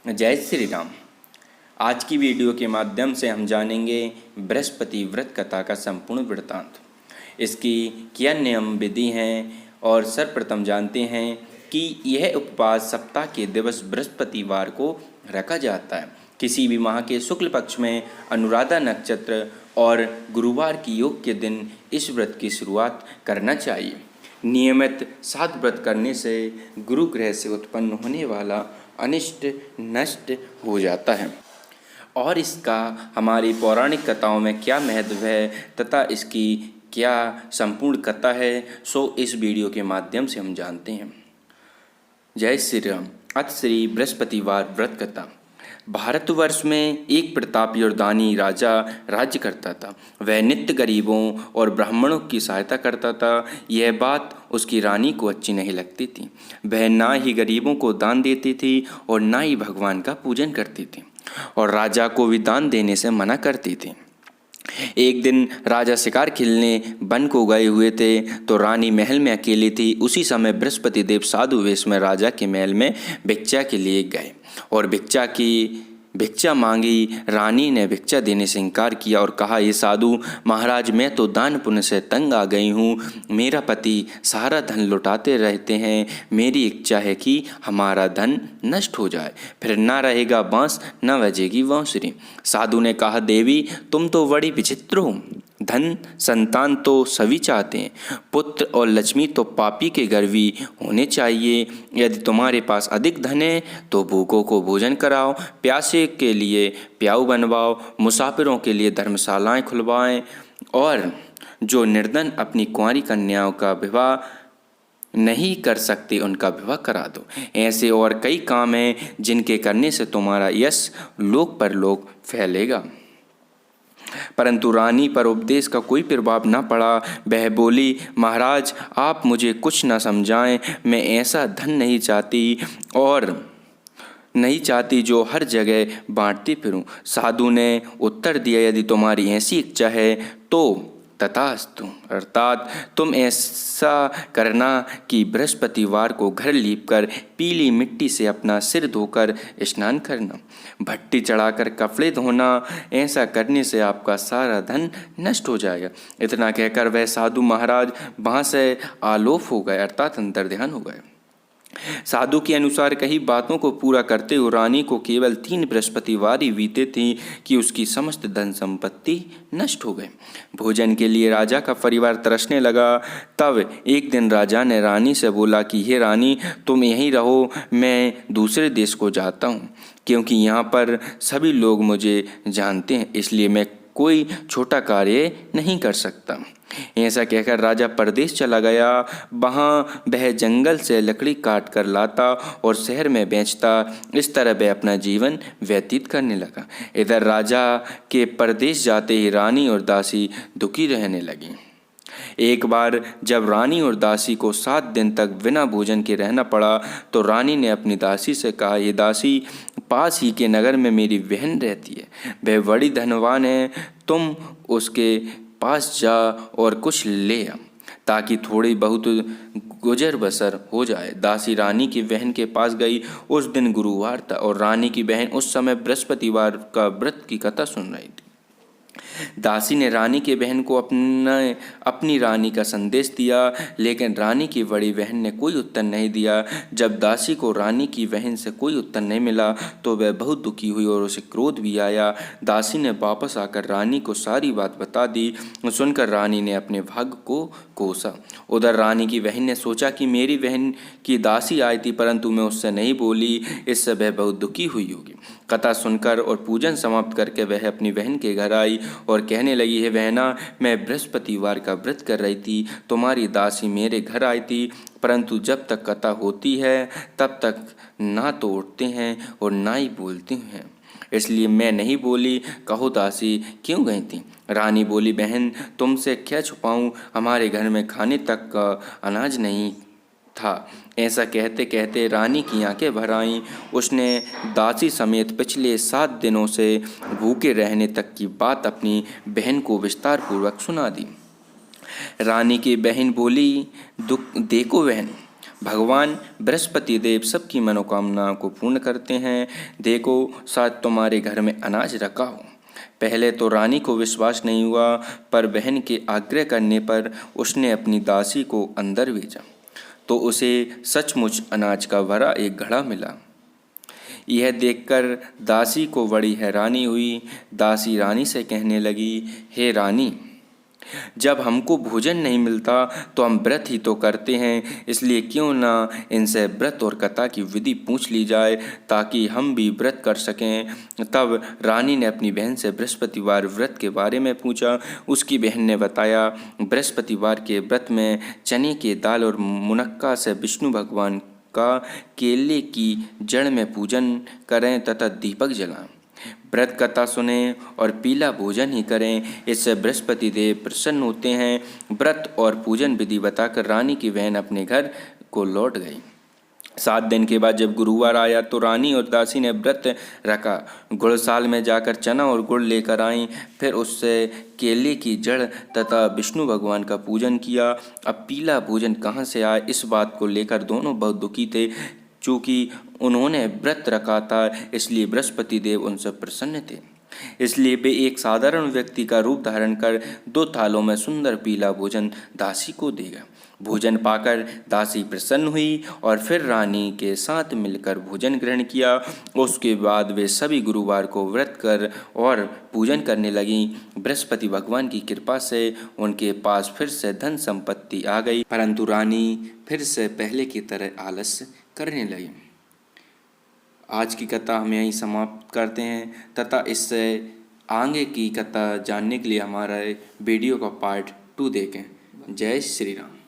जय श्री राम। आज की वीडियो के माध्यम से हम जानेंगे बृहस्पति व्रत कथा का संपूर्ण वृत्तांत। इसकी क्या नियम विधि हैं और सर्वप्रथम जानते हैं कि यह उपवास सप्ताह के दिवस बृहस्पतिवार को रखा जाता है। किसी भी माह के शुक्ल पक्ष में अनुराधा नक्षत्र और गुरुवार की योग के दिन इस व्रत की शुरुआत करना चाहिए। नियमित 7 व्रत करने से गुरु ग्रह से उत्पन्न होने वाला अनिष्ट नष्ट हो जाता है और इसका हमारी पौराणिक कथाओं में क्या महत्व है तथा इसकी क्या संपूर्ण कथा है, सो इस वीडियो के माध्यम से हम जानते हैं। जय श्री राम। अथ श्री बृहस्पतिवार व्रत कथा। भारतवर्ष में एक प्रतापी और दानी राजा राज्य करता था। वह नित्य गरीबों और ब्राह्मणों की सहायता करता था। यह बात उसकी रानी को अच्छी नहीं लगती थी। वह ना ही गरीबों को दान देती थी और ना ही भगवान का पूजन करती थी और राजा को भी दान देने से मना करती थी। एक दिन राजा शिकार खेलने वन को गए हुए थे तो रानी महल में अकेली थी। उसी समय बृहस्पति देव साधु वेश में राजा के महल में भिक्षा के लिए गए और भिक्षा मांगी। रानी ने भिक्षा देने से इनकार किया और कहा, ये साधु महाराज, मैं तो दान पुण्य से तंग आ गई हूँ। मेरा पति सारा धन लुटाते रहते हैं। मेरी इच्छा है कि हमारा धन नष्ट हो जाए, फिर ना रहेगा बांस न बजेगी बांसुरी। साधु ने कहा, देवी तुम तो बड़ी विचित्र हो। धन संतान तो सभी चाहते हैं, पुत्र और लक्ष्मी तो पापी के गर्वी होने चाहिए। यदि तुम्हारे पास अधिक धन है तो भूखों को भोजन कराओ, प्यासे के लिए प्याऊ बनवाओ, मुसाफिरों के लिए धर्मशालाएं खुलवाएं और जो निर्धन अपनी कुंवारी कन्याओं का विवाह नहीं कर सकते उनका विवाह करा दो। ऐसे और कई काम हैं जिनके करने से तुम्हारा यश लोक परलोक फैलेगा। परंतु रानी पर उपदेश का कोई प्रभाव न पड़ा। वह बोली, महाराज आप मुझे कुछ न समझाएं। मैं ऐसा धन नहीं चाहती जो हर जगह बांटती फिरूं। साधु ने उत्तर दिया, यदि तुम्हारी ऐसी इच्छा है तो तथास्तु, अर्थात तुम ऐसा करना कि बृहस्पतिवार को घर लीपकर पीली मिट्टी से अपना सिर धोकर स्नान करना, भट्टी चढ़ाकर कपड़े धोना। ऐसा करने से आपका सारा धन नष्ट हो जाएगा। इतना कहकर वह साधु महाराज वहाँ से आलोप हो गए, अर्थात अंतर्ध्यान हो गए। साधु के अनुसार कई बातों को पूरा करते हुए रानी को केवल 3 बृहस्पतिवार ही बीते थी कि उसकी समस्त धन संपत्ति नष्ट हो गए। भोजन के लिए राजा का परिवार तरसने लगा। तब एक दिन राजा ने रानी से बोला कि हे रानी, तुम यहीं रहो, मैं दूसरे देश को जाता हूँ, क्योंकि यहाँ पर सभी लोग मुझे जानते हैं, इसलिए मैं कोई छोटा कार्य नहीं कर सकता। ऐसा कहकर राजा परदेश चला गया। वहाँ वह जंगल से लकड़ी काट कर लाता और शहर में बेचता। इस तरह वह अपना जीवन व्यतीत करने लगा। इधर राजा के परदेश जाते ही रानी और दासी दुखी रहने लगी। एक बार जब रानी और दासी को 7 दिन तक बिना भोजन के रहना पड़ा तो रानी ने अपनी दासी से कहा, ये दासी, पास ही के नगर में मेरी बहन रहती है, वह बड़ी धनवान है, तुम उसके पास जा और कुछ ले आ ताकि थोड़ी बहुत गुजर बसर हो जाए। दासी रानी की बहन के पास गई। उस दिन गुरुवार था और रानी की बहन उस समय बृहस्पतिवार का व्रत की कथा सुन रही थी। दासी ने रानी के बहन को अपनी रानी का संदेश दिया, लेकिन रानी की बड़ी बहन ने कोई उत्तर नहीं दिया। जब दासी को रानी की बहन से कोई उत्तर नहीं मिला तो वह बहुत दुखी हुई और उसे क्रोध भी आया। दासी ने वापस आकर रानी को सारी बात बता दी। सुनकर रानी ने अपने भाग्य को कोसा। उधर रानी की बहन ने सोचा कि मेरी बहन की दासी आई थी, परंतु मैं उससे नहीं बोली, इससे वह बहुत दुखी हुई होगी। कथा सुनकर और पूजन समाप्त करके वह अपनी बहन के घर आई और कहने लगी, है बहना, मैं बृहस्पतिवार का व्रत कर रही थी, तुम्हारी दासी मेरे घर आई थी, परंतु जब तक कथा होती है तब तक ना तो उठते हैं और ना ही बोलते हैं, इसलिए मैं नहीं बोली। कहो दासी, क्यों गई थी? रानी बोली, बहन तुमसे क्या छुपाऊं, हमारे घर में खाने तक का अनाज नहीं था। ऐसा कहते कहते रानी की आंखें भर आईं। उसने दासी समेत पिछले 7 दिनों से भूखे रहने तक की बात अपनी बहन को विस्तार पूर्वक सुना दी। रानी की बहन बोली, देखो बहन, भगवान बृहस्पति देव सबकी मनोकामनाओं को पूर्ण करते हैं। देखो, शायद तुम्हारे घर में अनाज रखा हो। पहले तो रानी को विश्वास नहीं हुआ, पर बहन के आग्रह करने पर उसने अपनी दासी को अंदर भेजा, तो उसे सचमुच अनाज का भरा एक घड़ा मिला। यह देखकर दासी को बड़ी हैरानी हुई। दासी रानी से कहने लगी, हे रानी, जब हमको भोजन नहीं मिलता तो हम व्रत ही तो करते हैं, इसलिए क्यों ना इनसे व्रत और कथा की विधि पूछ ली जाए, ताकि हम भी व्रत कर सकें। तब रानी ने अपनी बहन से बृहस्पतिवार व्रत के बारे में पूछा। उसकी बहन ने बताया, बृहस्पतिवार के व्रत में चने की दाल और मुनक्का से विष्णु भगवान का केले की जड़ में पूजन करें तथा दीपक जलाएं, व्रत कथा सुने और पीला भोजन ही करें, इससे बृहस्पति देव प्रसन्न होते हैं। व्रत और पूजन विधि बताकर रानी की बहन अपने घर को लौट गई। 7 दिन के बाद जब गुरुवार आया तो रानी और दासी ने व्रत रखा। गुड़साल में जाकर चना और गुड़ लेकर आईं, फिर उससे केले की जड़ तथा विष्णु भगवान का पूजन किया। अब पीला भोजन कहाँ से आए, इस बात को लेकर दोनों बहुत दुखी थे। चूँकि उन्होंने व्रत रखा था, इसलिए बृहस्पति देव उनसे प्रसन्न थे। इसलिए वे एक साधारण व्यक्ति का रूप धारण कर 2 थालों में सुंदर पीला भोजन दासी को दे गए। भोजन पाकर दासी प्रसन्न हुई और फिर रानी के साथ मिलकर भोजन ग्रहण किया। उसके बाद वे सभी गुरुवार को व्रत कर और पूजन करने लगीं। बृहस्पति भगवान की कृपा से उनके पास फिर से धन संपत्ति आ गई, परंतु रानी फिर से पहले की तरह आलस्य करने लगी। आज की कथा हम यहीं समाप्त करते हैं तथा इससे आगे की कथा जानने के लिए हमारा वीडियो का पार्ट 2 देखें। जय श्री राम।